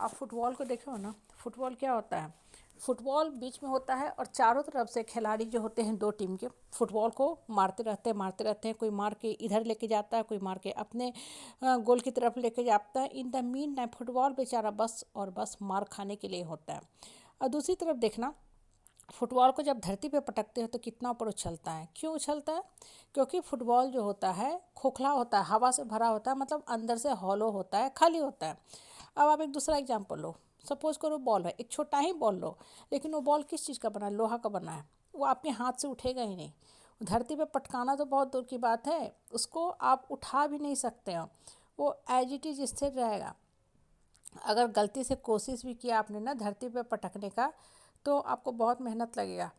आप फुटबॉल को देखो ना, फुटबॉल क्या होता है। फुटबॉल बीच में होता है और चारों तरफ से खिलाड़ी जो होते हैं दो टीम के फुटबॉल को मारते रहते हैं। कोई मार के इधर लेके जाता है, कोई मार के अपने गोल की तरफ लेके जाता है। In the mean time football बेचारा बस और बस मार खाने के लिए होता है। और दूसरी तरफ देखना, फुटबॉल को जब धरती पे पटकते हैं तो कितना ऊपर उछलता है। क्यों उछलता है? क्योंकि फुटबॉल जो होता है खोखला होता है, हवा से भरा होता है, मतलब अंदर से हॉलो होता है, खाली होता है। अब आप एक दूसरा एग्जांपल लो। सपोज करो बॉल है, एक छोटा ही बॉल लो, लेकिन वो बॉल किस चीज़ का बना है? लोहा का बना है। वो आपके हाथ से उठेगा ही नहीं। धरती पे पटकाना तो बहुत दूर की बात है, उसको आप उठा भी नहीं सकते हो। वो एज इट इज स्थिर रहेगा। अगर गलती से कोशिश भी किया आपने ना धरती पे पटकने का, तो आपको बहुत मेहनत लगेगा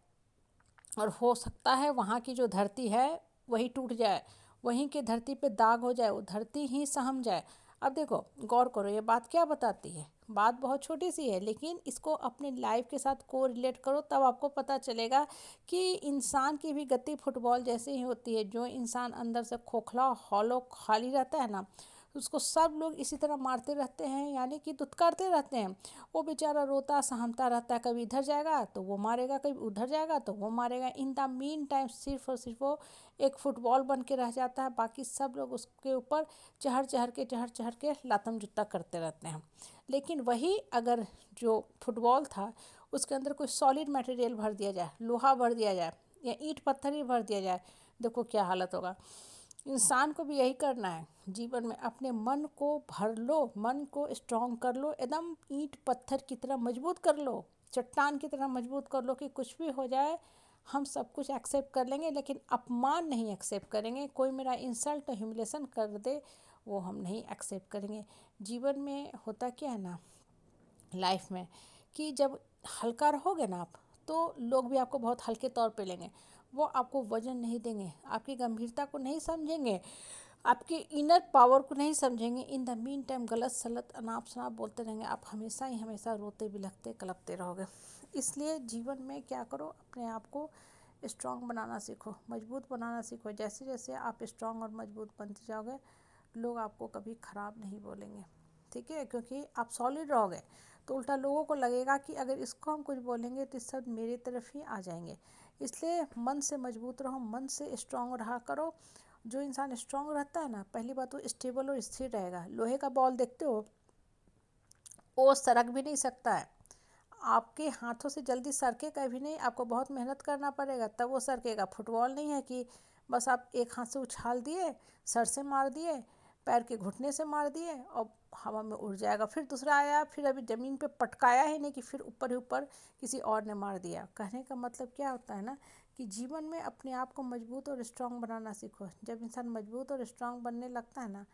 और हो सकता है वहाँ की जो धरती है वही टूट जाए, वहीं के धरती पे दाग हो जाए, वो धरती ही सहम जाए। अब देखो, गौर करो, ये बात क्या बताती है। बात बहुत छोटी सी है, लेकिन इसको अपने लाइफ के साथ को रिलेट करो, तब आपको पता चलेगा कि इंसान की भी गति फुटबॉल जैसी ही होती है। जो इंसान अंदर से खोखला हॉलो खाली रहता है ना, उसको सब लोग इसी तरह मारते रहते हैं, यानी कि दुत्कारते रहते हैं। वो बेचारा रोता सहमता रहता है, कभी इधर जाएगा तो वो मारेगा, कभी उधर जाएगा तो वो मारेगा। इन द मीन टाइम सिर्फ और सिर्फ वो एक फुटबॉल बन के रह जाता है। बाकी सब लोग उसके ऊपर चढ़ चढ़ के लातम जुत्ता करते रहते हैं। लेकिन वही अगर जो फुटबॉल था उसके अंदर कोई सॉलिड मटेरियल भर दिया जाए, लोहा भर दिया जाए या ईंट पत्थर ही भर दिया जाए, देखो क्या हालत होगा। इंसान को भी यही करना है जीवन में। अपने मन को भर लो, मन को स्ट्रांग कर लो, एकदम ईंट पत्थर की तरह मजबूत कर लो, चट्टान की तरह मजबूत कर लो कि कुछ भी हो जाए हम सब कुछ एक्सेप्ट कर लेंगे, लेकिन अपमान नहीं एक्सेप्ट करेंगे। कोई मेरा इंसल्ट ह्यूमिलेशन कर दे वो हम नहीं एक्सेप्ट करेंगे। जीवन में होता क्या है ना, लाइफ में, कि जब हल्का रहोगे ना आप, तो लोग भी आपको बहुत हल्के तौर पे लेंगे। वो आपको वजन नहीं देंगे, आपकी गंभीरता को नहीं समझेंगे, आपके इनर पावर को नहीं समझेंगे। इन द मीन टाइम गलत सलत अनाप शनाप बोलते रहेंगे। आप हमेशा ही हमेशा रोते बिलखते कलपते रहोगे। इसलिए जीवन में क्या करो, अपने आप को स्ट्रांग बनाना सीखो, मजबूत बनाना सीखो। जैसे जैसे आप स्ट्रांग और मजबूत बनते जाओगे, लोग आपको कभी ख़राब नहीं बोलेंगे, ठीक है? क्योंकि आप सॉलिड रहोगे, तो उल्टा लोगों को लगेगा कि अगर इसको हम कुछ बोलेंगे तो सब मेरी तरफ ही आ जाएंगे। इसलिए मन से मजबूत रहो, मन से स्ट्रांग रहा करो। जो इंसान स्ट्रांग रहता है ना, पहली बात वो स्टेबल और स्थिर रहेगा। लोहे का बॉल देखते हो, वो सरक भी नहीं सकता है। आपके हाथों से जल्दी सरके कभी नहीं, आपको बहुत मेहनत करना पड़ेगा तब वो सरकेगा। फुटबॉल नहीं है कि बस आप एक हाथ से उछाल दिए, सर से मार दिए, पैर के घुटने से मार दिए और हवा में उड़ जाएगा। फिर दूसरा आया, फिर अभी ज़मीन पे पटकाया ही नहीं कि फिर ऊपर ही ऊपर किसी और ने मार दिया। कहने का मतलब क्या होता है ना, कि जीवन में अपने आप को मजबूत और स्ट्रांग बनाना सीखो। जब इंसान मजबूत और स्ट्रांग बनने लगता है ना,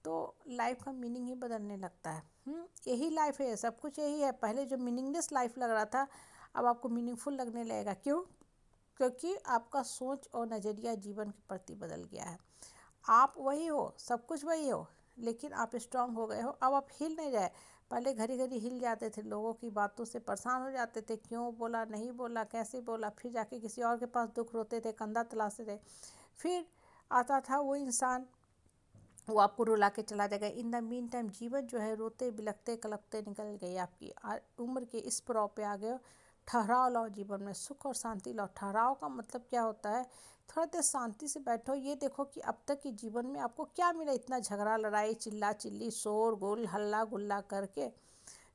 तो लाइफ का मीनिंग ही बदलने लगता है। यही लाइफ है, सब कुछ यही है। पहले जो मीनिंगलेस लाइफ लग रहा था, अब आपको मीनिंगफुल लगने लगेगा। क्यों? क्योंकि आपका सोच और नज़रिया जीवन के प्रति बदल गया है। आप वही हो, सब कुछ वही हो, लेकिन आप स्ट्रांग हो गए हो। अब आप हिल नहीं रहे। पहले घड़ी घड़ी हिल जाते थे, लोगों की बातों से परेशान हो जाते थे, क्यों बोला, नहीं बोला, कैसे बोला, फिर जाके किसी और के पास दुख रोते थे, कंधा तलाशते थे। फिर आता था वो इंसान, वो आपको रुला के चला जाएगा। इन द मीन टाइम जीवन जो है रोते बिलखते कलपते निकल गई आपकी। उम्र के इस पड़ाव पे आ गए हो। ठहराव लाओ जीवन में, सुख और शांति लाओ। ठहराव का मतलब क्या होता है? थोड़ा देर शांति से बैठो, ये देखो कि अब तक के जीवन में आपको क्या मिला। इतना झगड़ा लड़ाई चिल्ला चिल्ली शोर गुल हल्ला गुल्ला करके,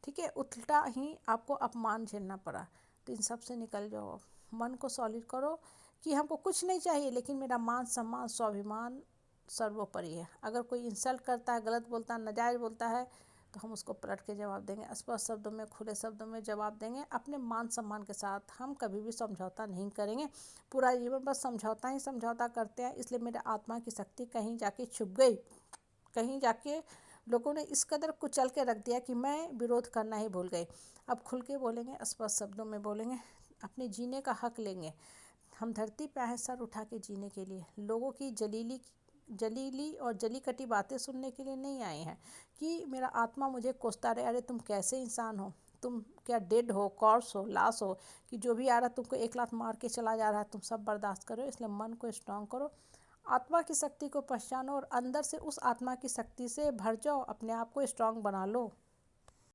ठीक है, उल्टा ही आपको अपमान झेलना पड़ा। तो इन सब से निकल जाओ। मन को सॉलिड करो कि हमको कुछ नहीं चाहिए, लेकिन मेरा मान सम्मान स्वाभिमान सर्वोपरि है। अगर कोई इंसल्ट करता है, गलत बोलता है, नाजायज़ बोलता है, तो हम उसको पलट के जवाब देंगे, स्पष्ट शब्दों में, खुले शब्दों में जवाब देंगे, अपने मान सम्मान के साथ। हम कभी भी समझौता नहीं करेंगे। पूरा जीवन बस समझौता ही समझौता करते हैं। इसलिए मेरे आत्मा की शक्ति कहीं जाके छुप गई। कहीं जाके लोगों ने इस कदर कुचल के रख दिया कि मैं विरोध करना ही भूल गई। अब खुल के बोलेंगे, स्पष्ट शब्दों में बोलेंगे, अपने जीने का हक लेंगे। हम धरती पे आए सर उठा के जीने के लिए, लोगों की जलीली जलीली और जली कटी बातें सुनने के लिए नहीं आए हैं। कि मेरा आत्मा मुझे कोसता रहे, अरे तुम कैसे इंसान हो, तुम क्या डेड हो, कॉर्स हो, लाश हो, कि जो भी आ रहा है तुमको एक लात मार के चला जा रहा है, तुम सब बर्दाश्त करो। इसलिए मन को स्ट्रांग करो, आत्मा की शक्ति को पहचानो और अंदर से उस आत्मा की शक्ति से भर जाओ, अपने आप को स्ट्रांग बना लो।